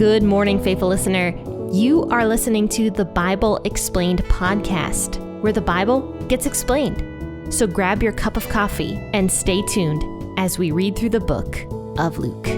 Good morning, faithful listener. You are listening to the Bible Explained podcast, where the Bible gets explained. So grab your cup of coffee and stay tuned as we read through the book of Luke.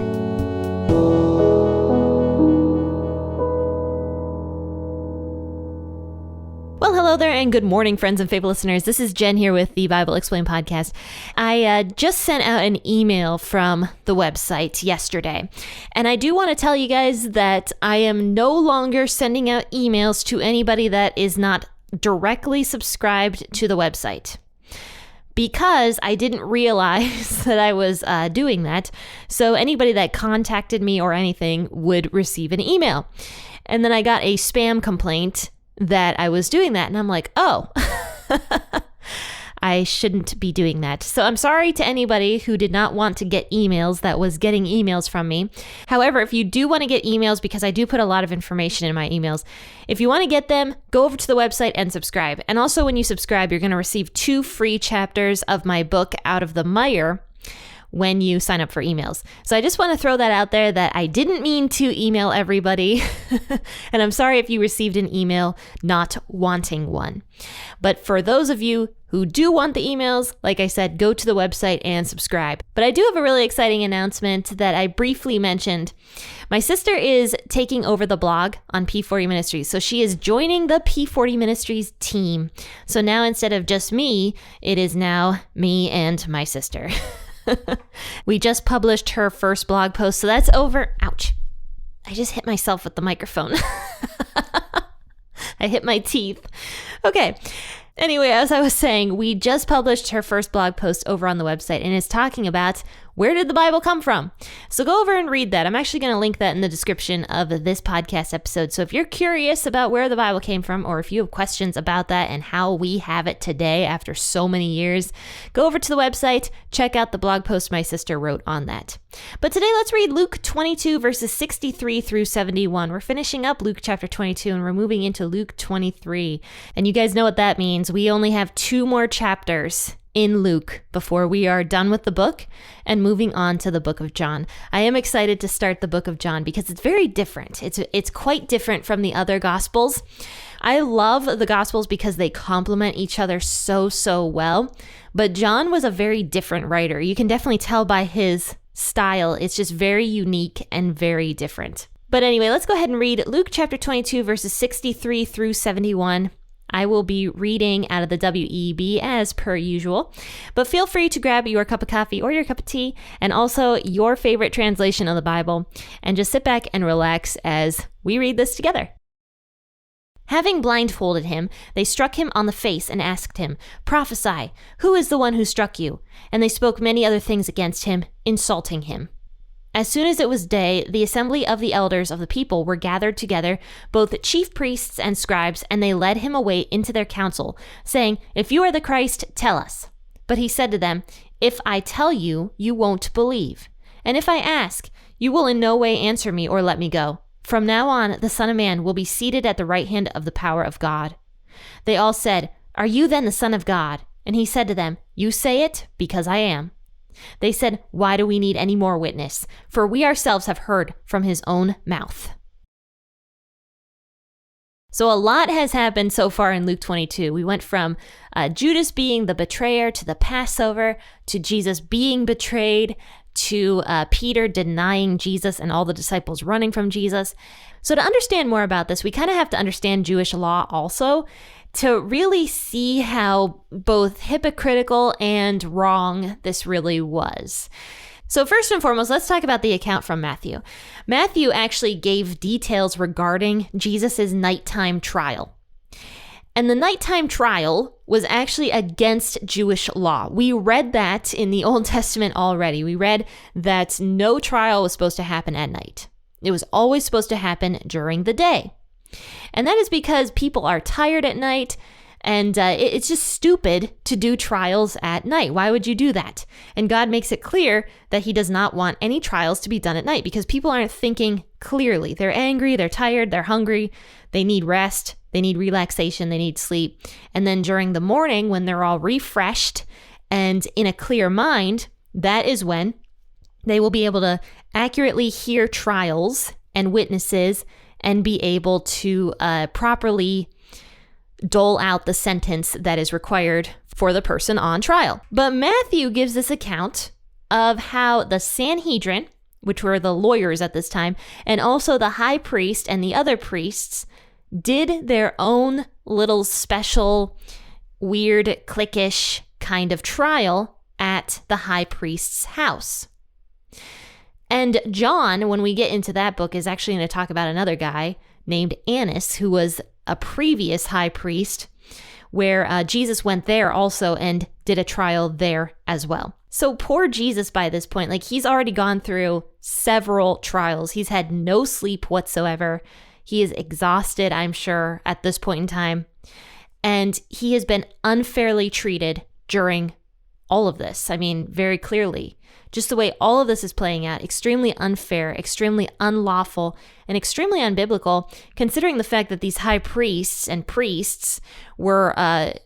Well, hello there and good morning, friends and faithful listeners. This is Jen here with the Bible Explained podcast. I just sent out an email from the website yesterday, and I do want to tell you guys that I am no longer sending out emails to anybody that is not directly subscribed to the website, because I didn't realize that I was doing that. So anybody that contacted me or anything would receive an email. And then I got a spam complaint that I was doing that. And I'm like, oh, I shouldn't be doing that. So I'm sorry to anybody who did not want to get emails that was getting emails from me. However, if you do want to get emails, because I do put a lot of information in my emails, if you want to get them, go over to the website and subscribe. And also when you subscribe, you're going to receive 2 free chapters of my book, Out of the Mire, when you sign up for emails. So I just want to throw that out there that I didn't mean to email everybody. And I'm sorry if you received an email not wanting one. But for those of you who do want the emails, like I said, go to the website and subscribe. But I do have a really exciting announcement that I briefly mentioned. My sister is taking over the blog on P40 Ministries. So she is joining the P40 Ministries team. So now instead of just me, it is now me and my sister. We just published her first blog post, so that's over. Ouch. I just hit myself with the microphone. I hit my teeth. Okay. Anyway, as I was saying, we just published her first blog post over on the website, and it's talking about where did the Bible come from? So go over and read that. I'm actually going to link that in the description of this podcast episode. So if you're curious about where the Bible came from, or if you have questions about that and how we have it today after so many years, go over to the website, check out the blog post my sister wrote on that. But today, let's read Luke 22, verses 63 through 71. We're finishing up Luke chapter 22, and we're moving into Luke 23. And you guys know what that means. We only have 2 more chapters in Luke before we are done with the book and moving on to the book of John. I am excited to start the book of John because it's very different. It's quite different from the other gospels. I love the gospels because they complement each other so well. But John was a very different writer. You can definitely tell by his style. It's just very unique and very different. But anyway, let's go ahead and read Luke chapter 22, verses 63 through 71. I will be reading out of the WEB as per usual, but feel free to grab your cup of coffee or your cup of tea and also your favorite translation of the Bible and just sit back and relax as we read this together. Having blindfolded him, they struck him on the face and asked him, "Prophesy, who is the one who struck you?" And they spoke many other things against him, insulting him. As soon as it was day, the assembly of the elders of the people were gathered together, both chief priests and scribes, and they led him away into their council, saying, "If you are the Christ, tell us." But he said to them, "If I tell you, you won't believe. And if I ask, you will in no way answer me or let me go. From now on, the Son of Man will be seated at the right hand of the power of God." They all said, "Are you then the Son of God?" And he said to them, "You say it, because I am." They said, "Why do we need any more witness? For we ourselves have heard from his own mouth." So a lot has happened so far in Luke 22. We went from Judas being the betrayer to the Passover, to Jesus being betrayed, to Peter denying Jesus and all the disciples running from Jesus. So to understand more about this, we kind of have to understand Jewish law also, to really see how both hypocritical and wrong this really was. So first and foremost, let's talk about the account from Matthew. Matthew actually gave details regarding Jesus' nighttime trial. And the nighttime trial was actually against Jewish law. We read that in the Old Testament already. We read that no trial was supposed to happen at night. It was always supposed to happen during the day. And that is because people are tired at night, and it's just stupid to do trials at night. Why would you do that? And God makes it clear that he does not want any trials to be done at night because people aren't thinking clearly. They're angry, they're tired, they're hungry, they need rest, they need relaxation, they need sleep. And then during the morning, when they're all refreshed and in a clear mind, that is when they will be able to accurately hear trials and witnesses and be able to properly dole out the sentence that is required for the person on trial. But Matthew gives this account of how the Sanhedrin, which were the lawyers at this time, and also the high priest and the other priests did their own little special, weird, cliquish kind of trial at the high priest's house. And John, when we get into that book, is actually going to talk about another guy named Annas, who was a previous high priest, where Jesus went there also and did a trial there as well. So poor Jesus by this point, like he's already gone through several trials. He's had no sleep whatsoever. He is exhausted, I'm sure, at this point in time. And he has been unfairly treated during all of this. I mean, very clearly. Just the way all of this is playing out, extremely unfair, extremely unlawful, and extremely unbiblical, considering the fact that these high priests and priests were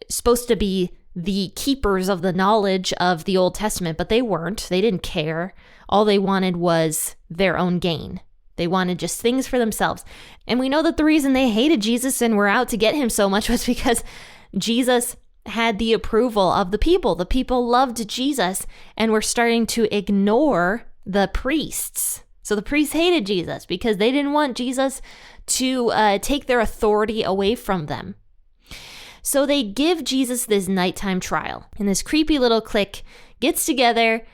supposed to be the keepers of the knowledge of the Old Testament, but they weren't. They didn't care. All they wanted was their own gain. They wanted just things for themselves. And we know that the reason they hated Jesus and were out to get him so much was because Jesus had the approval of the people. The people loved Jesus and were starting to ignore the priests. So the priests hated Jesus because they didn't want Jesus to take their authority away from them. So they give Jesus this nighttime trial. And this creepy little clique gets together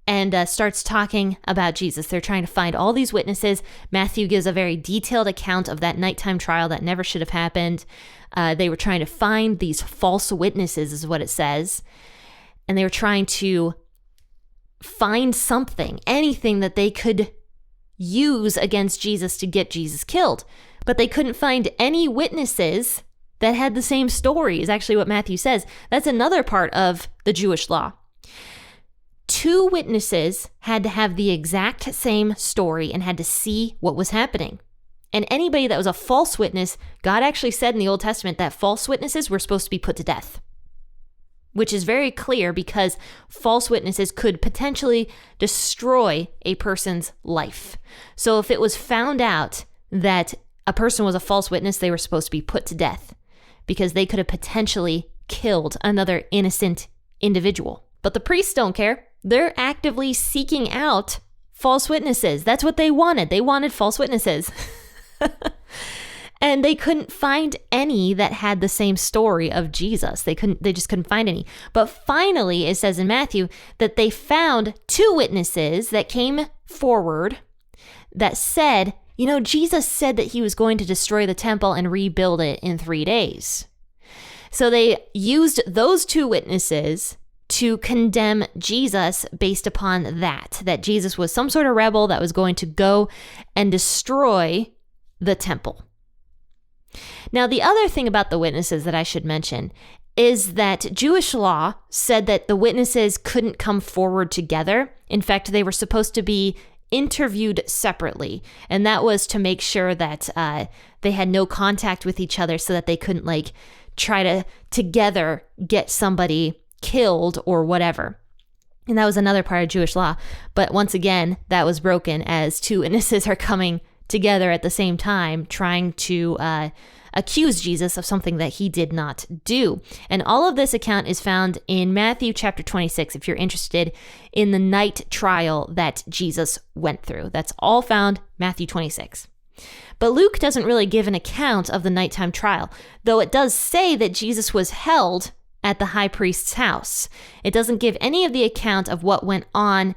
and starts talking about Jesus. They're trying to find all these witnesses. Matthew gives a very detailed account of that nighttime trial that never should have happened. They were trying to find these false witnesses, is what it says. And they were trying to find something, anything that they could use against Jesus to get Jesus killed. But they couldn't find any witnesses that had the same story, is actually what Matthew says. That's another part of the Jewish law. 2 witnesses had to have the exact same story and had to see what was happening. And anybody that was a false witness, God actually said in the Old Testament that false witnesses were supposed to be put to death, which is very clear because false witnesses could potentially destroy a person's life. So if it was found out that a person was a false witness, they were supposed to be put to death because they could have potentially killed another innocent individual. But the priests don't care. They're actively seeking out false witnesses. That's what they wanted. They wanted false witnesses. And they couldn't find any that had the same story of Jesus. They just couldn't find any. But finally, it says in Matthew that they found 2 witnesses that came forward that said, you know, Jesus said that he was going to destroy the temple and rebuild it in 3 days. So they used those 2 witnesses to condemn Jesus based upon that Jesus was some sort of rebel that was going to go and destroy the temple. Now, the other thing about the witnesses that I should mention is that Jewish law said that the witnesses couldn't come forward together. In fact, they were supposed to be interviewed separately, and that was to make sure that they had no contact with each other so that they couldn't try to together get somebody killed or whatever. And that was another part of Jewish law. But once again, that was broken as 2 witnesses are coming together at the same time trying to accuse Jesus of something that he did not do. And all of this account is found in Matthew chapter 26 if you're interested in the night trial that Jesus went through. That's all found Matthew 26. But Luke doesn't really give an account of the nighttime trial, though it does say that Jesus was held at the high priest's house. It doesn't give any of the account of what went on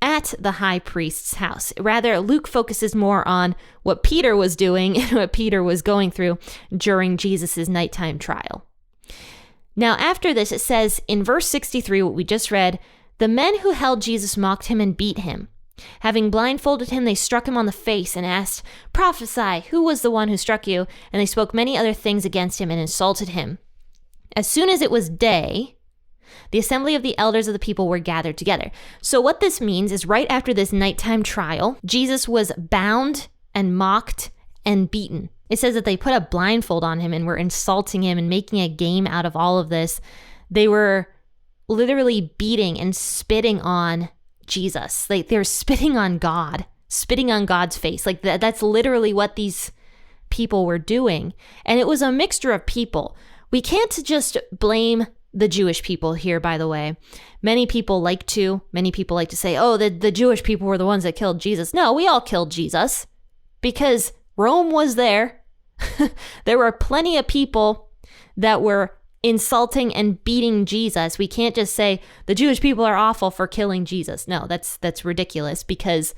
at the high priest's house. Rather, Luke focuses more on what Peter was doing and what Peter was going through during Jesus' nighttime trial. Now, after this, it says in verse 63, what we just read, the men who held Jesus mocked him and beat him. Having blindfolded him, they struck him on the face and asked, prophesy, who was the one who struck you? And they spoke many other things against him and insulted him. As soon as it was day, the assembly of the elders of the people were gathered together. So what this means is right after this nighttime trial, Jesus was bound and mocked and beaten. It says that they put a blindfold on him and were insulting him and making a game out of all of this. They were literally beating and spitting on Jesus. They were spitting on God. spitting on God's face. Like that's literally what these people were doing. And it was a mixture of people. We can't just blame the Jewish people here, by the way. Many people like to say, oh, the Jewish people were the ones that killed Jesus. No, we all killed Jesus because Rome was there. There were plenty of people that were insulting and beating Jesus. We can't just say the Jewish people are awful for killing Jesus. No, that's ridiculous, because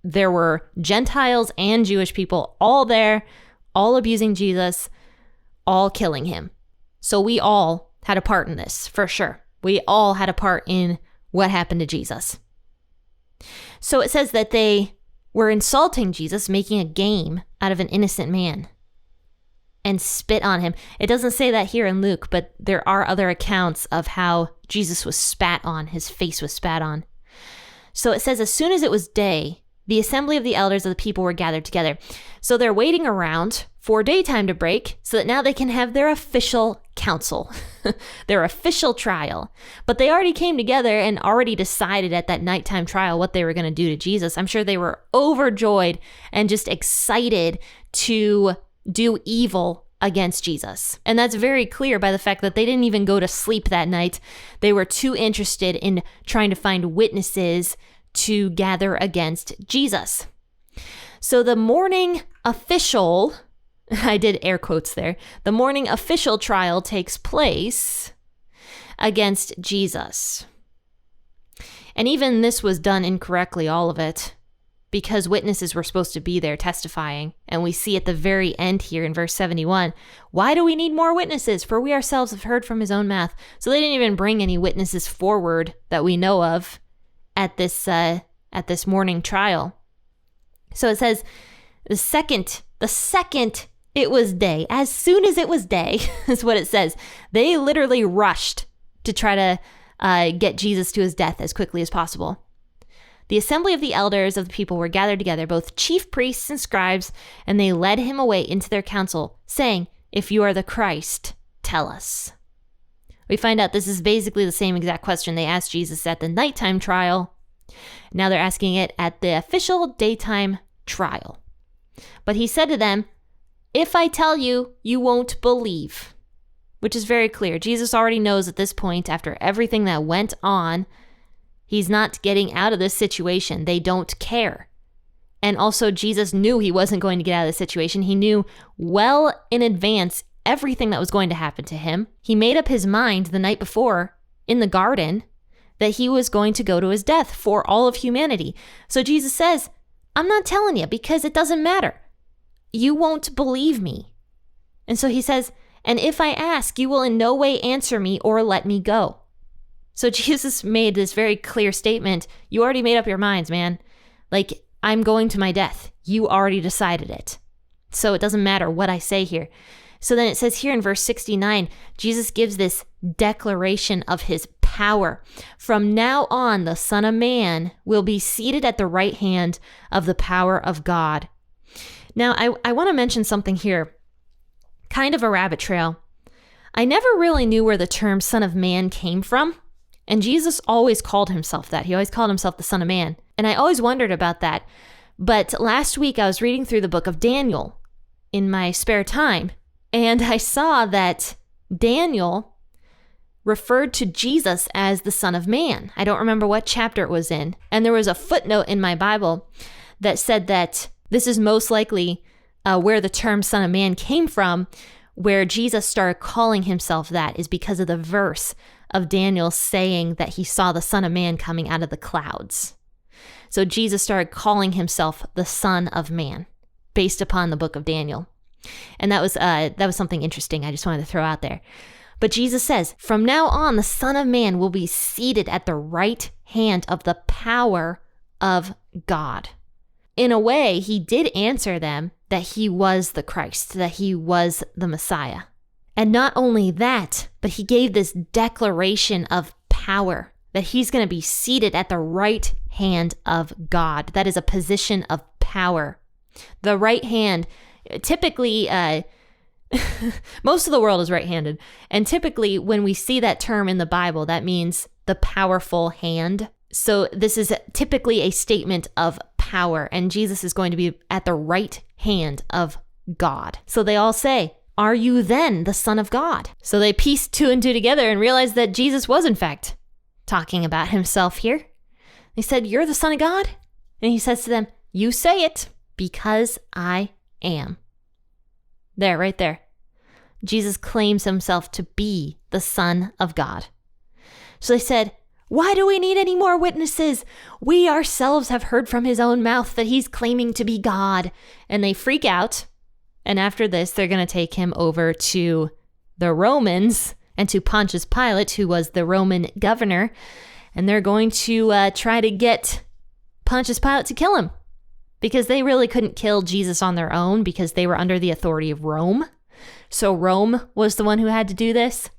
there were Gentiles and Jewish people all there, all abusing Jesus, all killing him. So we all had a part in this, for sure. We all had a part in what happened to Jesus. So it says that they were insulting Jesus, making a game out of an innocent man, and spit on him. It doesn't say that here in Luke, but there are other accounts of how Jesus was spat on, his face was spat on. So it says, as soon as it was day, the assembly of the elders of the people were gathered together. So they're waiting around for daytime to break so that now they can have their official council, their official trial. But they already came together and already decided at that nighttime trial what they were going to do to Jesus. I'm sure they were overjoyed and just excited to do evil against Jesus. And that's very clear by the fact that they didn't even go to sleep that night. They were too interested in trying to find witnesses to gather against Jesus. So the morning official, I did air quotes there, the morning official trial takes place against Jesus. And even this was done incorrectly, all of it, because witnesses were supposed to be there testifying. And we see at the very end here in verse 71, why do we need more witnesses? For we ourselves have heard from his own mouth. So they didn't even bring any witnesses forward that we know of at this morning trial. So it says, the second it was day, as soon as it was day, is what it says. They literally rushed to try to get Jesus to his death as quickly as possible. The assembly of the elders of the people were gathered together, both chief priests and scribes, and they led him away into their council, saying, if you are the Christ, tell us. We find out this is basically the same exact question they asked Jesus at the nighttime trial. Now they're asking it at the official daytime trial. But he said to them, if I tell you, you won't believe. Which is very clear. Jesus already knows at this point, after everything that went on, he's not getting out of this situation. They don't care. And also, Jesus knew he wasn't going to get out of the situation. He knew well in advance everything that was going to happen to him. He made up his mind the night before in the garden that he was going to go to his death for all of humanity. So Jesus says, I'm not telling you because it doesn't matter. You won't believe me. And so he says, and if I ask, you will in no way answer me or let me go. So Jesus made this very clear statement. You already made up your minds, man. Like, I'm going to my death. You already decided it. So it doesn't matter what I say here. So then it says here in verse 69, Jesus gives this declaration of his power. From now on, the Son of Man will be seated at the right hand of the power of God. Now, I want to mention something here, kind of a rabbit trail. I never really knew where the term Son of Man came from. And Jesus always called himself that. He always called himself the Son of Man. And I always wondered about that. But last week I was reading through the book of Daniel in my spare time. And I saw that Daniel referred to Jesus as the Son of Man. I don't remember what chapter it was in. And there was a footnote in my Bible that said that this is most likely where the term Son of Man came from, where Jesus started calling himself that is because of the verse of Daniel saying that he saw the Son of Man coming out of the clouds. So Jesus started calling himself the Son of Man based upon the book of Daniel. And that was something interesting I just wanted to throw out there. But Jesus says, from now on, the Son of Man will be seated at the right hand of the power of God. In a way, he did answer them that he was the Christ, that he was the Messiah. And not only that, but he gave this declaration of power, that he's going to be seated at the right hand of God. That is a position of power. The right hand, typically, most of the world is right-handed. And typically, when we see that term in the Bible, that means the powerful hand. So this is typically a statement of power, and Jesus is going to be at the right hand of God. So they all say, "Are you then the Son of God?" So they pieced 2 and 2 together and realized that Jesus was in fact talking about himself here. They said, "You're the Son of God?" And he says to them, "You say it, because I am." There, right there. Jesus claims himself to be the Son of God. So they said, "Why do we need any more witnesses? We ourselves have heard from his own mouth that he's claiming to be God." And they freak out. And after this, they're going to take him over to the Romans and to Pontius Pilate, who was the Roman governor. And they're going to try to get Pontius Pilate to kill him, because they really couldn't kill Jesus on their own because they were under the authority of Rome. So Rome was the one who had to do this.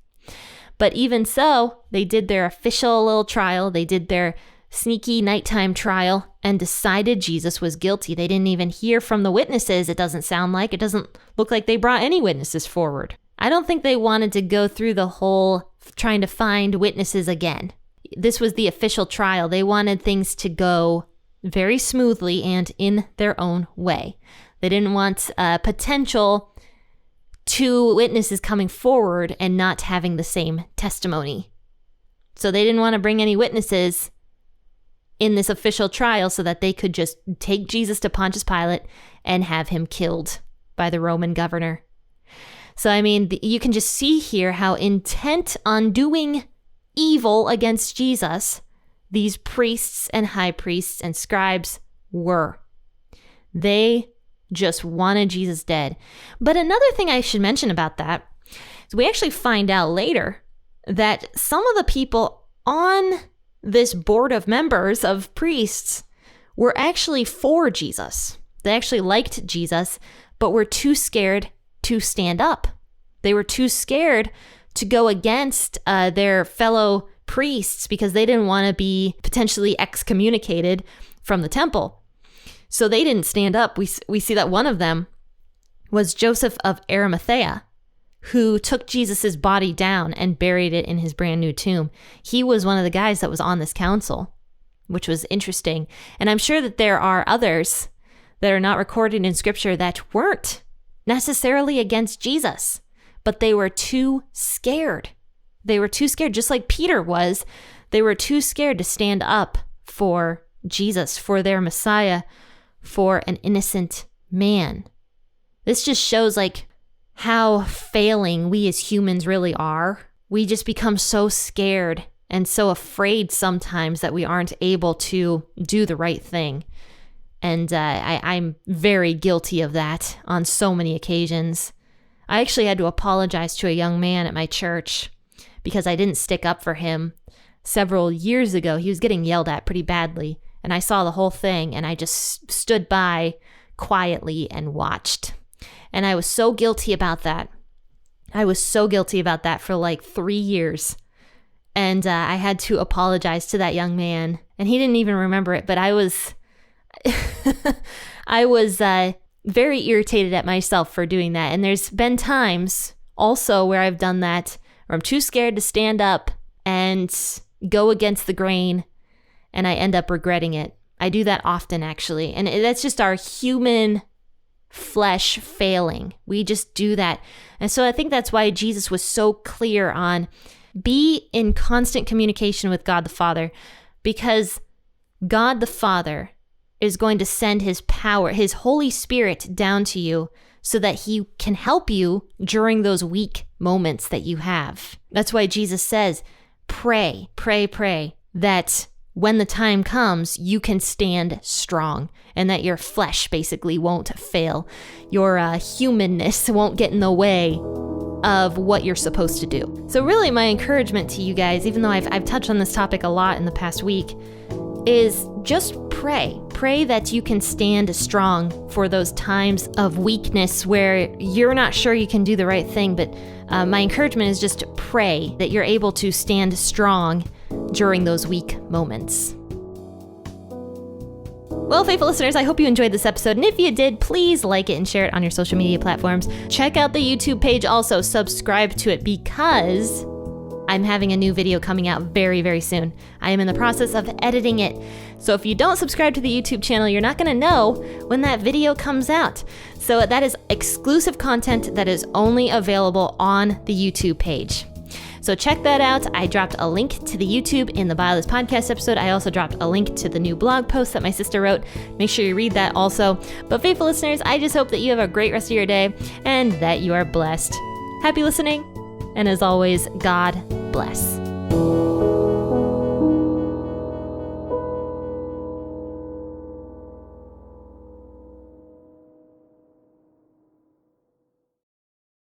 But even so, they did their official little trial. They did their sneaky nighttime trial and decided Jesus was guilty. They didn't even hear from the witnesses, it doesn't sound like. It doesn't look like they brought any witnesses forward. I don't think they wanted to go through the whole trying to find witnesses again. This was the official trial. They wanted things to go very smoothly and in their own way. They didn't want potential 2 witnesses coming forward and not having the same testimony. So they didn't want to bring any witnesses in this official trial so that they could just take Jesus to Pontius Pilate and have him killed by the Roman governor. So, I mean, you can just see here how intent on doing evil against Jesus these priests and high priests and scribes were. They just wanted Jesus dead. But another thing I should mention about that is we actually find out later that some of the people on this board of members of priests were actually for Jesus. They actually liked Jesus, but were too scared to stand up. They were too scared to go against their fellow priests because they didn't want to be potentially excommunicated from the temple. So they didn't stand up. We see that one of them was Joseph of Arimathea, who took Jesus's body down and buried it in his brand new tomb. He was one of the guys that was on this council, which was interesting. And I'm sure that there are others that are not recorded in scripture that weren't necessarily against Jesus, but they were too scared. They were too scared, just like Peter was. They were too scared to stand up for Jesus, for their Messiah, for an innocent man. This just shows like how failing we as humans really are. We just become so scared and so afraid sometimes that we aren't able to do the right thing. And I'm very guilty of that on so many occasions. I actually had to apologize to a young man at my church because I didn't stick up for him several years ago. He was getting yelled at pretty badly, and I saw the whole thing, and I just stood by quietly and watched. And I was so guilty about that. I was so guilty about that for like 3 years. And I had to apologize to that young man, and he didn't even remember it, but I was very irritated at myself for doing that. And there's been times also where I've done that, where I'm too scared to stand up and go against the grain, and I end up regretting it. I do that often, actually. And that's just our human flesh failing. We just do that. And so I think that's why Jesus was so clear on be in constant communication with God the Father, because God the Father is going to send his power, his Holy Spirit down to you so that he can help you during those weak moments that you have. That's why Jesus says, pray, that when the time comes, you can stand strong and that your flesh basically won't fail. Your humanness won't get in the way of what you're supposed to do. So really my encouragement to you guys, even though I've touched on this topic a lot in the past week, is just pray. Pray that you can stand strong for those times of weakness where you're not sure you can do the right thing. But my encouragement is just to pray that you're able to stand strong during those weak moments. Well, faithful listeners, I hope you enjoyed this episode. And if you did, please like it and share it on your social media platforms. Check out the YouTube page also. Subscribe to it because I'm having a new video coming out very, very soon. I am in the process of editing it. So if you don't subscribe to the YouTube channel, you're not going to know when that video comes out. So that is exclusive content that is only available on the YouTube page. So check that out. I dropped a link to the YouTube in the bio of this podcast episode. I also dropped a link to the new blog post that my sister wrote. Make sure you read that also. But faithful listeners, I just hope that you have a great rest of your day and that you are blessed. Happy listening. And as always, God bless.